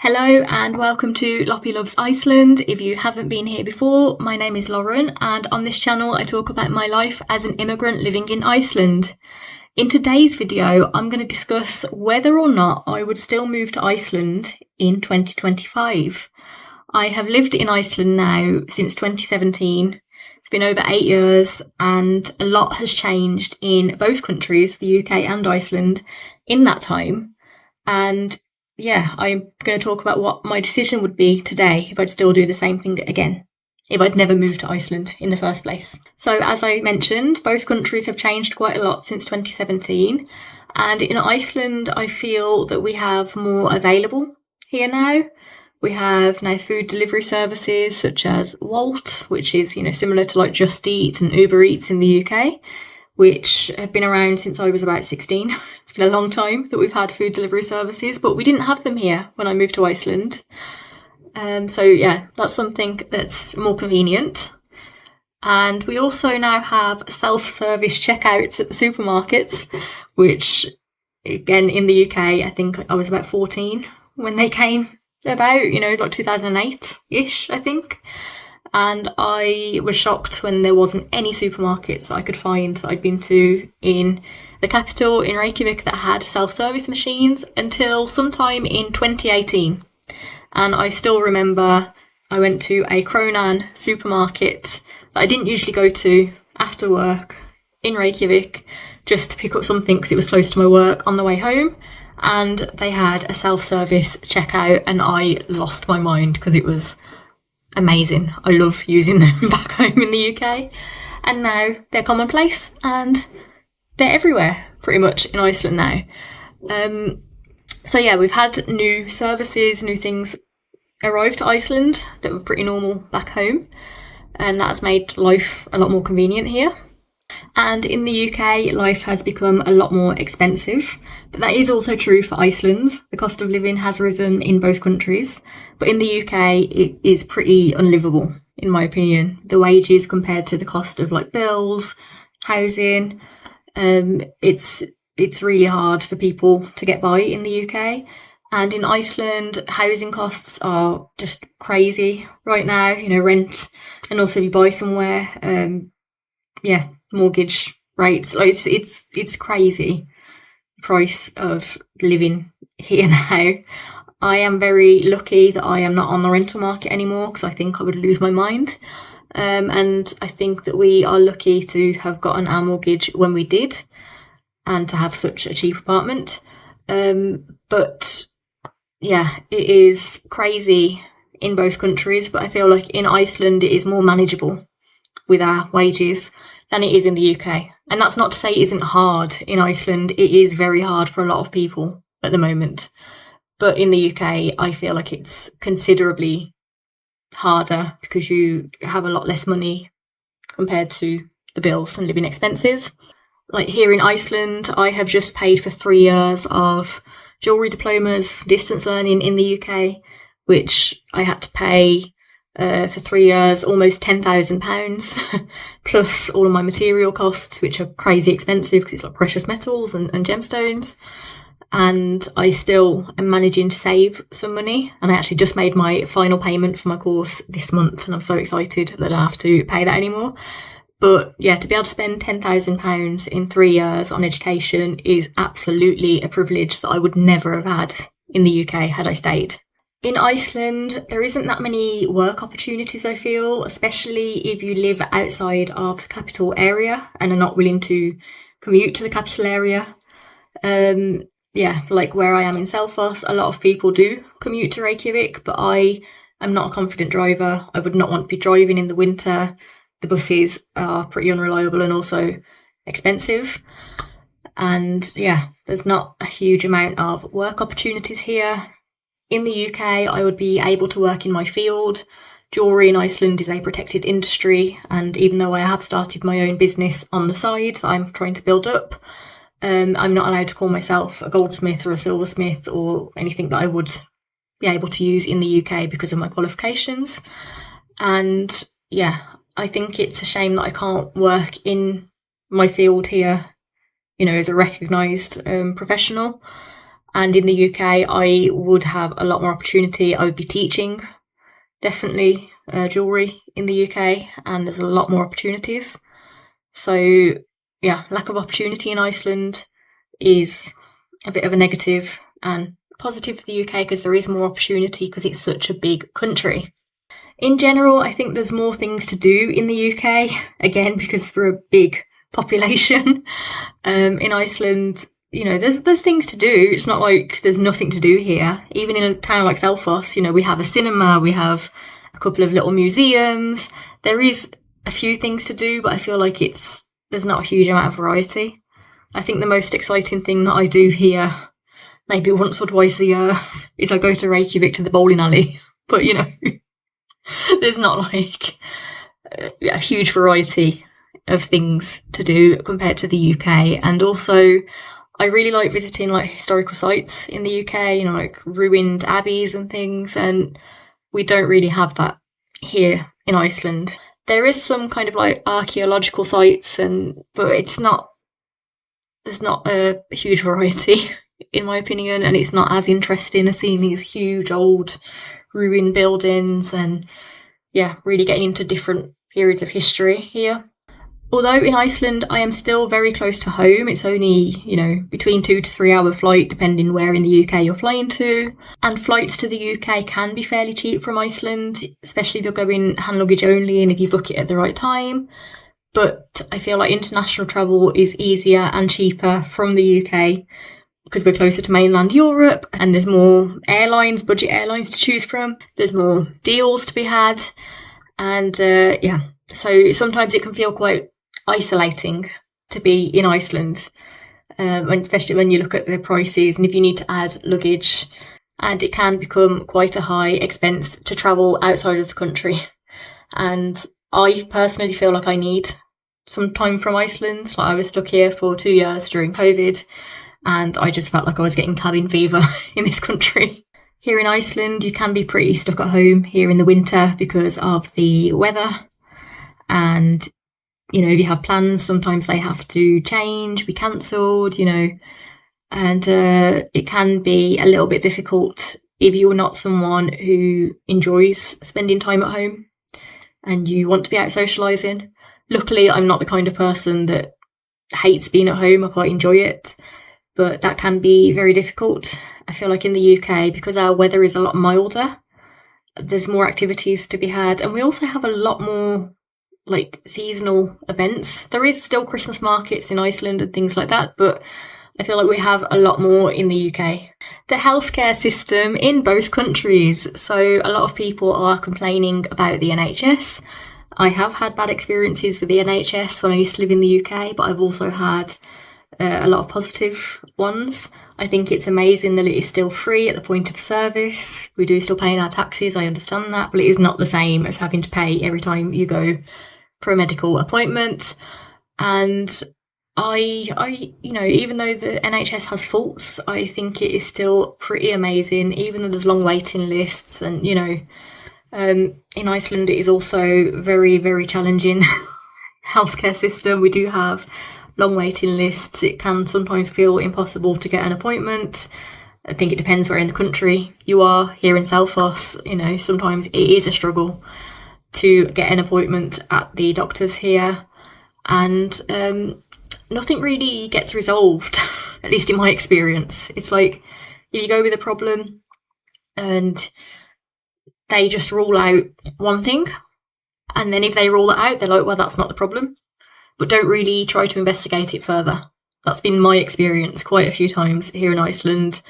Hello and welcome to Loppy Loves Iceland. If you haven't been here before, my name is Lauren and on this channel I talk about my life as an immigrant living in Iceland. In today's video, I'm going to discuss whether or not I would still move to Iceland in 2025. I have lived in Iceland now since 2017. It's been over 8 years and a lot has changed in both countries, the UK and Iceland, in that time. And yeah, I'm going to talk about what my decision would be today if I'd still do the same thing again, if I'd never moved to Iceland in the first place. So as I mentioned, both countries have changed quite a lot since 2017. And in Iceland, I feel that we have more available here now. We have now food delivery services such as Wolt, which is, similar to like Just Eat and Uber Eats in the UK, which have been around since I was about 16. It's been a long time that we've had food delivery services, but we didn't have them here when I moved to Iceland. So yeah, that's something that's more convenient. And we also now have self-service checkouts at the supermarkets, which again, in the UK, I think I was about 14 when they came about, like 2008-ish, I think. And I was shocked when there wasn't any supermarkets that I could find that I'd been to in the capital, in Reykjavik, that had self-service machines until sometime in 2018. And I still remember I went to a Kronan supermarket that I didn't usually go to after work in Reykjavik just to pick up something because it was close to my work on the way home. And they had a self-service checkout and I lost my mind because it was amazing. I love using them back home in the UK. And now they're commonplace and they're everywhere pretty much in Iceland now. So yeah, we've had new services, new things arrive to Iceland that were pretty normal back home. And that's made life a lot more convenient here. And in the UK, life has become a lot more expensive, but that is also true for Iceland. The cost of living has risen in both countries, but in the UK, it is pretty unlivable, in my opinion. The wages compared to the cost of like bills, housing, it's really hard for people to get by in the UK. And in Iceland, housing costs are just crazy right now, rent, and also if you buy somewhere, mortgage rates, like it's crazy price of living here now. I am very lucky that I am not on the rental market anymore because I think I would lose my mind. And I think that we are lucky to have gotten our mortgage when we did and to have such a cheap apartment. But yeah, it is crazy in both countries, but I feel like in Iceland it is more manageable with our wages than it is in the UK. And that's not to say it isn't hard in Iceland. It is very hard for a lot of people at the moment. But in the UK, I feel like it's considerably harder because you have a lot less money compared to the bills and living expenses. Like here in Iceland, I have just paid for 3 years of jewellery diplomas, distance learning in the UK, which I had to pay for 3 years, almost £10,000, plus all of my material costs, which are crazy expensive because it's like precious metals and gemstones. And I still am managing to save some money. And I actually just made my final payment for my course this month. And I'm so excited that I don't have to pay that anymore. But yeah, to be able to spend £10,000 in 3 years on education is absolutely a privilege that I would never have had in the UK had I stayed. In Iceland, there isn't that many work opportunities, I feel, especially if you live outside of the capital area and are not willing to commute to the capital area. Like where I am in Selfoss, a lot of people do commute to Reykjavik, but I am not a confident driver. I would not want to be driving in the winter. The buses are pretty unreliable and also expensive. And yeah, there's not a huge amount of work opportunities here. In the UK, I would be able to work in my field. Jewellery in Iceland is a protected industry, and even though I have started my own business on the side that I'm trying to build up, I'm not allowed to call myself a goldsmith or a silversmith or anything that I would be able to use in the UK because of my qualifications. And yeah, I think it's a shame that I can't work in my field here, as a recognised professional. And in the UK, I would have a lot more opportunity. I would be teaching, definitely, jewellery in the UK, and there's a lot more opportunities. So, yeah, lack of opportunity in Iceland is a bit of a negative, and positive for the UK because there is more opportunity because it's such a big country. In general, I think there's more things to do in the UK, again, because we're a big population. In Iceland, you know, there's things to do. It's not like there's nothing to do here. Even in a town like Selfoss, you know, we have a cinema, we have a couple of little museums. There is a few things to do, but I feel like there's not a huge amount of variety. I think the most exciting thing that I do here, maybe once or twice a year, is I go to Reykjavik to the bowling alley. But, you know, there's not like a huge variety of things to do compared to the UK. And also, I really like visiting like historical sites in the UK, you know, like ruined abbeys and things, and we don't really have that here in Iceland. There is some kind of like archaeological sites, but there's not a huge variety in my opinion, and it's not as interesting as seeing these huge old ruined buildings and, yeah, really getting into different periods of history here. Although in Iceland I am still very close to home, it's only, you know, between 2 to 3 hour flight depending where in the UK you're flying to, and flights to the UK can be fairly cheap from Iceland, especially if you're going hand luggage only and if you book it at the right time. But I feel like international travel is easier and cheaper from the UK because we're closer to mainland Europe and there's more airlines, budget airlines to choose from. There's more deals to be had. And so sometimes it can feel quite isolating to be in Iceland, especially when you look at the prices and if you need to add luggage. And it can become quite a high expense to travel outside of the country. And I personally feel like I need some time from Iceland. Like I was stuck here for 2 years during COVID, and I just felt like I was getting cabin fever in this country. Here in Iceland, you can be pretty stuck at home here in the winter because of the weather. And, you know, if you have plans, sometimes they have to change, be cancelled, you know. And it can be a little bit difficult if you're not someone who enjoys spending time at home and you want to be out socialising. Luckily, I'm not the kind of person that hates being at home. I quite enjoy it. But that can be very difficult. I feel like in the UK, because our weather is a lot milder, there's more activities to be had. And we also have a lot more like seasonal events. There is still Christmas markets in Iceland and things like that, but I feel like we have a lot more in the UK. The healthcare system in both countries. So a lot of people are complaining about the NHS. I have had bad experiences with the NHS when I used to live in the UK, but I've also had a lot of positive ones. I think it's amazing that it is still free at the point of service. We do still pay in our taxes, I understand that, but it is not the same as having to pay every time you go for a medical appointment. And I you know, even though the NHS has faults, I think it is still pretty amazing, even though there's long waiting lists. And, you know, in Iceland it is also very, very challenging healthcare system. We do have long waiting lists. It can sometimes feel impossible to get an appointment. I think it depends where in the country you are. Here in Selfoss, you know, sometimes it is a struggle to get an appointment at the doctors here. And nothing really gets resolved, at least in my experience. It's like if you go with a problem and they just rule out one thing, and then if they rule it out, they're like, well, that's not the problem, but don't really try to investigate it further. That's been my experience quite a few times here in Iceland.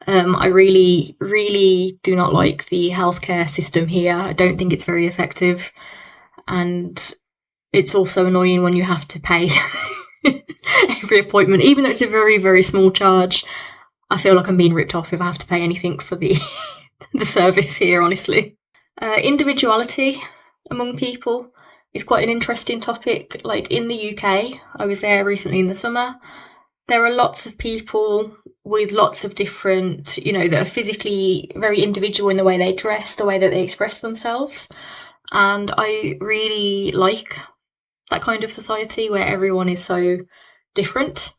I really, really do not like the healthcare system here. I don't think it's very effective. And it's also annoying when you have to pay every appointment, even though it's a very, very small charge. I feel like I'm being ripped off if I have to pay anything for the the service here, honestly. Individuality among people is quite an interesting topic. Like in the UK, I was there recently in the summer. There are lots of people with lots of different, you know, that are physically very individual in the way they dress, the way that they express themselves. And I really like that kind of society where everyone is so different.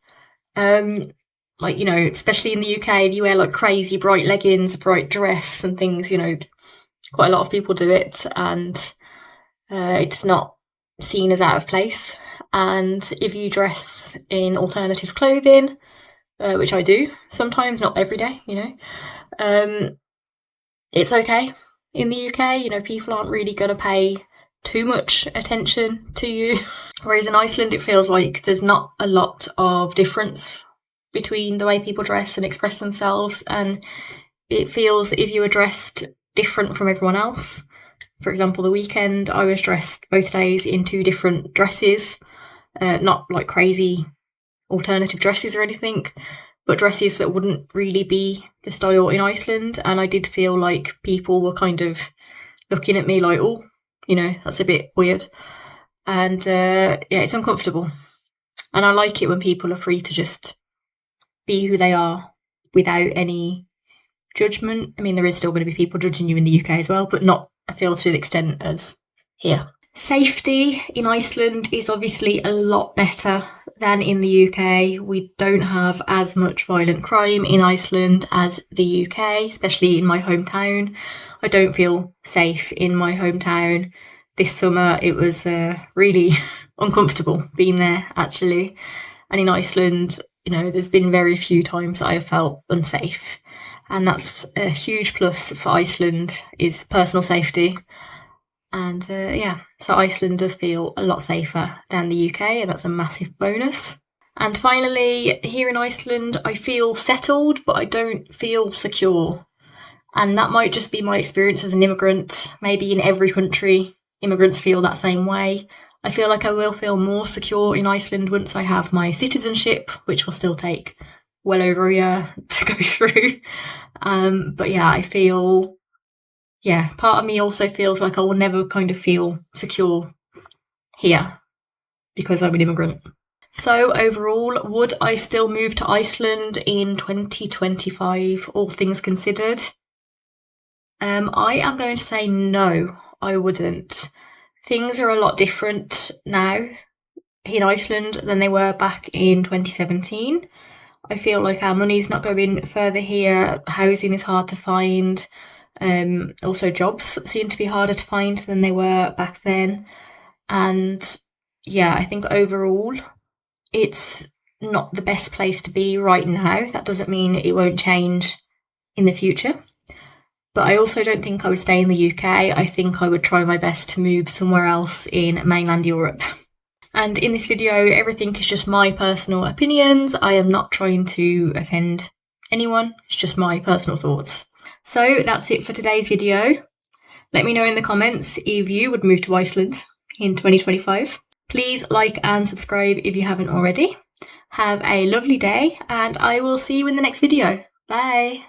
like, you know, especially in the UK, if you wear like crazy bright leggings, a bright dress and things, you know, quite a lot of people do it, and it's not seen as out of place. And if you dress in alternative clothing, which I do sometimes, not every day, you know, it's okay. In the UK, you know, people aren't really going to pay too much attention to you. Whereas in Iceland, it feels like there's not a lot of difference between the way people dress and express themselves. And it feels if you were dressed different from everyone else. For example, the weekend, I was dressed both days in 2 different dresses, not like crazy alternative dresses or anything, but dresses that wouldn't really be the style in Iceland. And I did feel like people were kind of looking at me like, oh, you know, that's a bit weird. And yeah, it's uncomfortable. And I like it when people are free to just be who they are without any judgment. I mean, there is still going to be people judging you in the UK as well, but not, I feel, to the extent as here. Safety in Iceland is obviously a lot better than in the UK. We don't have as much violent crime in Iceland as the UK, especially in my hometown. I don't feel safe in my hometown. This summer it was really uncomfortable being there, actually. And in Iceland, you know, there's been very few times that I have felt unsafe. And that's a huge plus for Iceland, is personal safety. And yeah, so Iceland does feel a lot safer than the UK, and that's a massive bonus. And finally, here in Iceland, I feel settled, but I don't feel secure. And that might just be my experience as an immigrant. Maybe in every country, immigrants feel that same way. I feel like I will feel more secure in Iceland once I have my citizenship, which will still take well over a year to go through. But yeah, I feel, yeah, part of me also feels like I will never kind of feel secure here because I'm an immigrant. So overall, would I still move to Iceland in 2025, all things considered? I am going to say no, I wouldn't. Things are a lot different now in Iceland than they were back in 2017. I feel like our money's not going further here. Housing is hard to find. Also, jobs seem to be harder to find than they were back then. And yeah, I think overall, it's not the best place to be right now. That doesn't mean it won't change in the future. But I also don't think I would stay in the UK. I think I would try my best to move somewhere else in mainland Europe. And in this video, everything is just my personal opinions. I am not trying to offend anyone. It's just my personal thoughts. So that's it for today's video. Let me know in the comments if you would move to Iceland in 2025. Please like and subscribe if you haven't already. Have a lovely day, and I will see you in the next video. Bye.